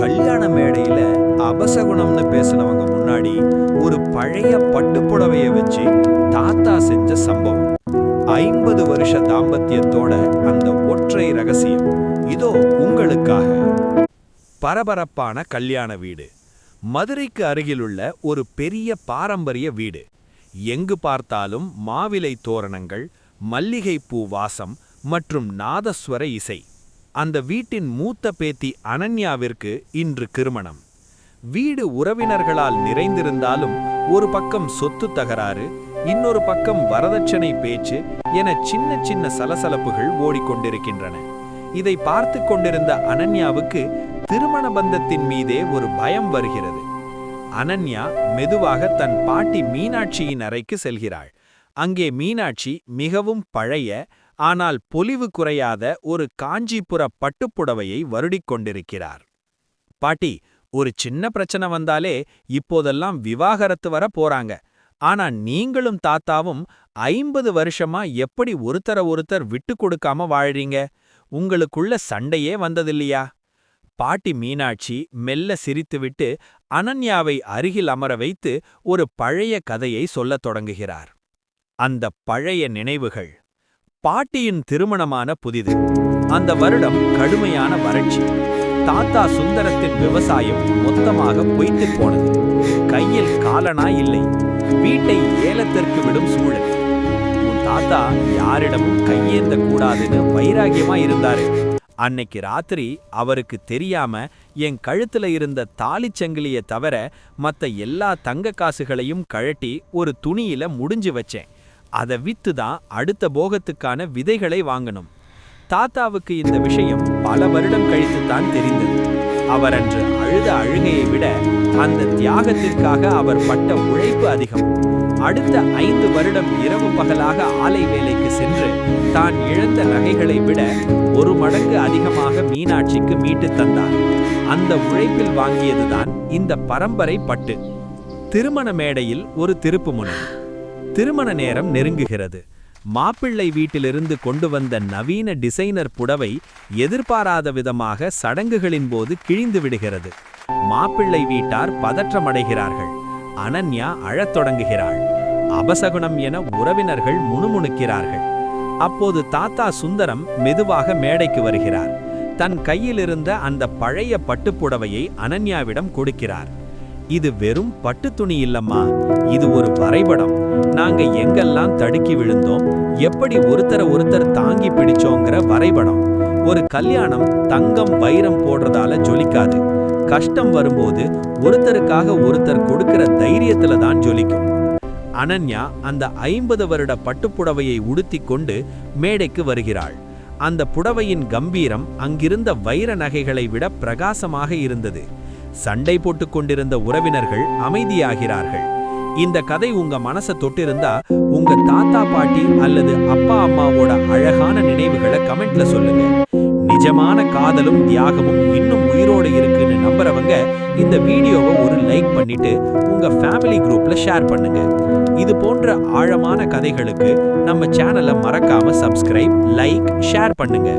கல்யாண மேடையில அபசகுணம்னு பேசினவங்க முன்னாடி ஒரு பழைய பட்டுப்புடவைய வச்சு தாத்தா செஞ்ச சம்பவம். 50 வருஷ தாம்பத்தியத்தோட அந்த ஒற்றை ரகசியம் இதோ உங்களுக்காக. பரபரப்பான கல்யாண வீடு. மதுரைக்கு அருகிலுள்ள ஒரு பெரிய பாரம்பரிய வீடு. எங்கு பார்த்தாலும் மாவிலை தோரணங்கள், மல்லிகைப்பூ வாசம் மற்றும் நாதஸ்வர இசை. அந்த வீட்டின் மூத்த பேத்தி அனன்யாவிற்கு இன்று திருமணம். வீடு உறவினர்களால் நிறைந்திருந்தாலும் ஒரு பக்கம் சொத்து தகராறு, இன்னொரு பக்கம் வரதட்சணை பேச்சு என சின்ன சின்ன சலசலப்புகள் ஓடிக்கொண்டிருக்கின்றன. இதை பார்த்து கொண்டிருந்த அனன்யாவுக்கு திருமண பந்தத்தின் மீதே ஒரு பயம் வருகிறது. அனன்யா மெதுவாக தன் பாட்டி மீனாட்சியின் அறைக்கு செல்கிறாள். அங்கே மீனாட்சி மிகவும் பழைய ஆனால் பொலிவு குறையாத ஒரு காஞ்சிபுர பட்டுப்புடவையை வருடிக் கொண்டிருக்கிறார். பாட்டி, ஒரு சின்ன பிரச்சனை வந்தாலே இப்போதெல்லாம் விவாகரத்து வர போறாங்க. ஆனா நீங்களும் தாத்தாவும் 50 வருஷமா எப்படி ஒருத்தர் விட்டு கொடுக்காம வாழறீங்க? உங்களுக்குள்ள சண்டையே வந்ததில்லையா? பாட்டி மீனாட்சி மெல்ல சிரித்துவிட்டு அனன்யாவை அருகில் அமர வைத்து ஒரு பழைய கதையை சொல்லத் தொடங்குகிறார். அந்த பழைய நினைவுகள். பாட்டியின் திருமணமான புதிது. அந்த வருடம் கடுமையான வறட்சி. தாத்தா சுந்தரத்தின் விவசாயம் மொத்தமாக பொய்த்துப் போனது. கையில் காலனா இல்லை. வீட்டை ஏலத்திற்கு விடும் சூழல். உன் தாத்தா யாரிடமும் கையேந்த கூடாதுன்னு வைராகியமா இருந்தாரு. அன்னைக்கு ராத்திரி அவருக்கு தெரியாம என் கழுத்துல இருந்த தாலிச்சங்கிலிய தவிர மத்த எல்லா தங்க காசுகளையும் கழட்டி ஒரு துணியில முடிஞ்சு வச்சேன். அதை வித்து தான் அடுத்த போகத்துக்கான விதைகளை வாங்கணும். தாத்தாவுக்கு இந்த விஷயம் பல வருடம் கழித்துத்தான் தெரிந்தது. அவர் அன்று அழுத அழுகையை விட அந்த தியாகத்திற்காக அவர் பட்ட உழைப்பு அதிகம். அடுத்த 5 வருடம் இரவு பகலாக ஆலை வேலைக்கு சென்று தான் இழந்த நகைகளை விட 1 மடங்கு அதிகமாக மீனாட்சிக்கு மீட்டு தந்தார். அந்த உழைப்பில் வாங்கியதுதான் இந்த பரம்பரை பட்டு. திருமண மேடையில் ஒரு திருப்புமுனை. திருமண நேரம் நெருங்குகிறது. மாப்பிள்ளை வீட்டிலிருந்து கொண்டு வந்த நவீன டிசைனர் புடவை எதிர்பாராத விதமாக சடங்குகளின் போது கிழிந்து விடுகிறது. மாப்பிள்ளை வீட்டார் பதற்றமடைகிறார்கள். அனன்யா அழத் தொடங்குகிறாள். அபசகுணம் என உறவினர்கள் முணுமுணுக்கிறார்கள். அப்போது தாத்தா சுந்தரம் மெதுவாக மேடைக்கு வருகிறார். தன் கையிலிருந்த அந்த பழைய பட்டுப்புடவையை அனன்யாவிடம் கொடுக்கிறார். இது வெறும் பட்டு துணி இல்லம்மா, இது ஒரு வரைபடம். நாங்க எங்கெல்லாம் தடுக்கி விழுந்தோம், எப்படி ஒருத்தர் தாங்கி பிடிச்சோங்கிற வரைபடம். ஒரு கல்யாணம் தங்கம் வைரம் போடுறதால ஜொலிக்காது. கஷ்டம் வரும்போது ஒருத்தருக்காக ஒருத்தர் கொடுக்கிற தைரியத்துல தான் ஜொலிக்கும். அனன்யா அந்த 50 வருட பட்டுப்புடவையை உடுத்தி கொண்டு மேடைக்கு வருகிறாள். அந்த புடவையின் கம்பீரம் அங்கிருந்த வைர நகைகளை விட பிரகாசமாக இருந்தது. சண்டை போட்டுக் கொண்டிருந்த உறவினர்கள் அமைதியாகிறார்கள். இந்த கதை உங்க மனசை தொட்டிருந்தா உங்க தாத்தா பாட்டி அல்லது அப்பா அம்மாவோட அழகான நினைவுகளை கமெண்ட்ல சொல்லுங்க. நிஜமான காதலும் தியாகமும் இன்னும் உயிரோடு இருக்குன்னு நம்புறவங்க இந்த வீடியோவை ஒரு லைக் பண்ணிட்டு உங்க ஃபேமிலி குரூப்ல ஷேர் பண்ணுங்க. இது போன்ற ஆழமான கதைகளுக்கு நம்ம சேனலை மறக்காம சப்ஸ்கிரைப், லைக், ஷேர் பண்ணுங்க.